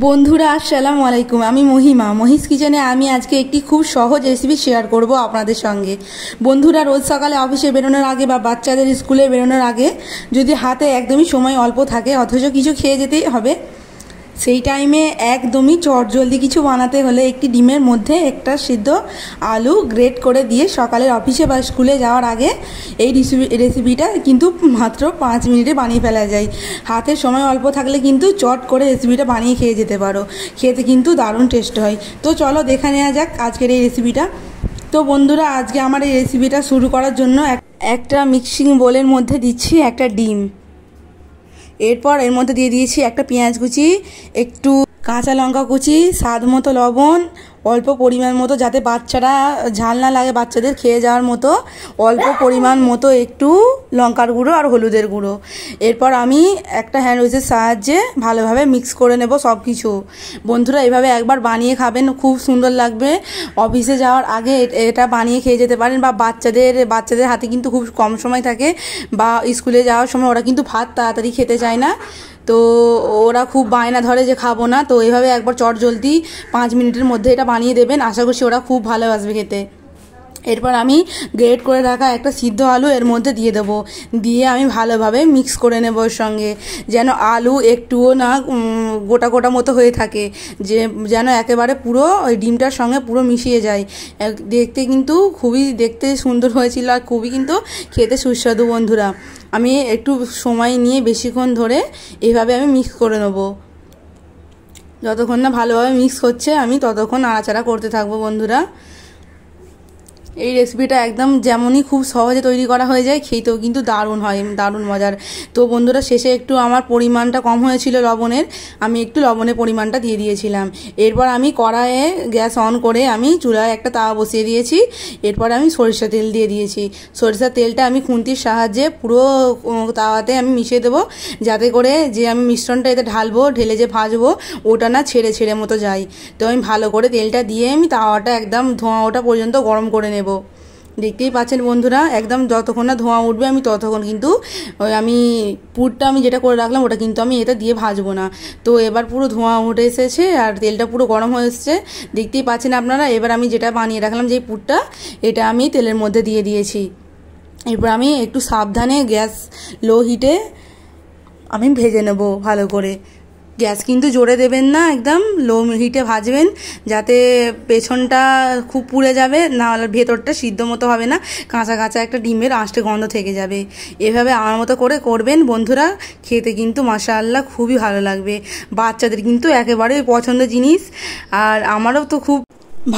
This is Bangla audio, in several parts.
বন্ধুরা আসসালামু আলাইকুম। আমি মহিমা, মহিষ কিচেনে আমি আজকে একটি খুব সহজ রেসিপি শেয়ার করব আপনাদের সঙ্গে। বন্ধুরা, রোজ সকালে অফিসে বেরোনোর আগে বা বাচ্চাদের স্কুলে বেরোনোর আগে যদি হাতে একদমই সময় অল্প থাকে অথচ কিছু খেয়ে যেতেই হবে, সেই টাইমে একদমই চটজলদি কিছু বানাতে হলে একটি ডিমের মধ্যে একটা সিদ্ধ আলু গ্রেট করে দিয়ে সকালের অফিসে বা স্কুলে যাওয়ার আগে এই রেসিপিটা কিন্তু মাত্র 5 মিনিটে বানিয়ে ফেলা যায়। হাতের সময় অল্প থাকলে কিন্তু চট করে রেসিপিটা বানিয়ে খেয়ে যেতে পারো। খেতে কিন্তু দারুণ টেস্ট হয়। তো চলো দেখে নেওয়া যাক আজকের এই রেসিপিটা। তো বন্ধুরা, আজকে আমার এই রেসিপিটা শুরু করার জন্য একটা মিক্সিং বোলের মধ্যে দিচ্ছি একটা ডিম। এরপর এর মধ্যে দিয়ে দিয়েছি একটা পেঁয়াজ কুচি, একটু কাঁচা লঙ্কা কুচি, স্বাদ মতো লবণ, অল্প পরিমাণ মতো, যাতে বাচ্চারা ঝাল না লাগে, বাচ্চাদের খেয়ে যাওয়ার মতো অল্প পরিমাণ মতো একটু লঙ্কার গুঁড়ো আর হলুদের গুঁড়ো। এরপর আমি একটা হ্যান্ড উইচের সাহায্যে ভালোভাবে মিক্স করে নেব সব কিছু। বন্ধুরা, এভাবে একবার বানিয়ে খাবেন, খুব সুন্দর লাগবে। অফিসে যাওয়ার আগে এটা বানিয়ে খেয়ে যেতে পারেন, বা বাচ্চাদের হাতে কিন্তু খুব কম সময় থাকে, বা স্কুলে যাওয়ার সময় ওরা কিন্তু ভাত তাড়াতাড়ি খেতে চায় না, তো ওরা খুব বায়না ধরে যে খাবো না। তো এইভাবে একবার চটজলদি 5 মিনিটের মধ্যে এটা বানিয়ে দেবেন, আশা করছি ওরা খুব ভালোবাসবে খেতে। এরপর আমি গ্রেট করে রাখা একটা সিদ্ধ আলু এর মধ্যে দিয়ে দেবো, দিয়ে আমি ভালোভাবে মিক্স করে নেব ওর সঙ্গে, যেন আলু একটুও না গোটা গোটা মতো হয়ে থাকে, যেন একেবারে পুরো ওই ডিমটার সঙ্গে পুরো মিশিয়ে যায়। দেখতে কিন্তু খুবই সুন্দর হয়েছিল, আর খুবই কিন্তু খেতে সুস্বাদু। বন্ধুরা, আমি একটু সময় নিয়ে বেশিক্ষণ ধরে এইভাবে আমি মিক্স করে নেব। যতক্ষণ না ভালোভাবে মিক্স হচ্ছে আমি ততক্ষণ নাড়াচাড়া করতে থাকবো। বন্ধুরা, এই রেসিপিটা একদম যেমনই খুব সহজে তৈরি করা হয়ে যায়, খেতেও কিন্তু দারুণ হয়, দারুণ মজার। তো বন্ধুরা, শেষে একটু আমার পরিমাণটা কম হয়েছিল লবণের, আমি একটু লবণের পরিমাণটা দিয়ে দিয়েছিলাম। এরপর আমি কড়াইয়ে গ্যাস অন করে আমি চুলায় একটা তাওয়া বসিয়ে দিয়েছি। এরপর আমি সরিষা তেল দিয়ে দিয়েছি। সরিষার তেলটা আমি খুন্তির সাহায্যে পুরো তাওয়াতে আমি মিশিয়ে দেবো, যাতে করে যে আমি মিশ্রণটা এতে ঢালবো, ঢেলে যে ভাজবো ওটা না ছেড়ে ছেড়ে মতো যায়। তো আমি ভালো করে তেলটা দিয়ে আমি তাওয়াটা একদম ধোঁয়া ওঠা পর্যন্ত গরম করে নেব। দেখতেই পাচ্ছেন বন্ধুরা, একদম যতক্ষণ না ধোঁয়া উঠবে আমি ততক্ষণ কিন্তু আমি পুরটা আমি যেটা করে রাখলাম ওটা কিন্তু আমি এটা দিয়ে ভাজবো না। তো এবার পুরো ধোঁয়া উঠে এসেছে আর তেলটা পুরো গরম হয়ে এসেছে, দেখতেই পাচ্ছেন আপনারা। এবার আমি যেটা বানিয়ে রাখলাম যে পুরটা, এটা আমি তেলের মধ্যে দিয়ে দিয়েছি। এরপর আমি একটু সাবধানে গ্যাস লো হিটে আমি ভেজে নেব ভালো করে। গ্যাস কিন্তু জোরে দেবেন না, একদম লো হিটে ভাজবেন, যাতে পেছনটা খুব পুড়ে যাবে, না হলে ভেতরটা সিদ্ধ মতো হবে না, কাঁচা কাঁচা একটা ডিমের আঁশটে গন্ধ থেকে যাবে। এভাবে আমার মতো করে করবেন বন্ধুরা, খেতে কিন্তু মাশাআল্লাহ খুবই ভালো লাগবে। বাচ্চাদের কিন্তু একেবারেই পছন্দের জিনিস, আর আমারও তো খুব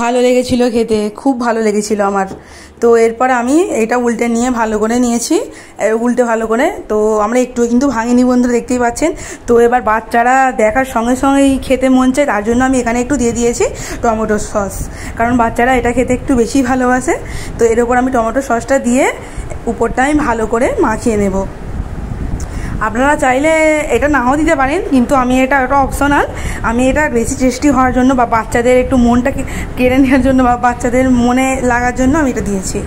ভালো লেগেছিল খেতে, খুব ভালো লেগেছিল আমার। তো এরপর আমি এটা উল্টে নিয়ে ভালো করে নিয়েছি, উল্টে ভালো করে। তো আমরা একটু কিন্তু ভাঙিনি বন্ধুরা, দেখতেই পাচ্ছেন। তো এবার বাচ্চারা দেখার সঙ্গে সঙ্গেই খেতে মন চায়, তার জন্য আমি এখানে একটু দিয়ে দিয়েছি টমেটো সস, কারণ বাচ্চারা এটা খেতে একটু বেশি ভালোবাসে। তো এর ওপর আমি টমেটো সসটা দিয়ে উপরটা আমি ভালো করে মাখিয়ে নেব। আপনারা চাইলে এটা নাও দিতে পারেন, কিন্তু আমি এটা অপশনাল, আমি এটা বেশি টেস্টি হওয়ার জন্য বা বাচ্চাদের একটু মনটাকে কেড়ে নেওয়ার জন্য বা বাচ্চাদের মনে লাগার জন্য আমি এটা দিয়েছি।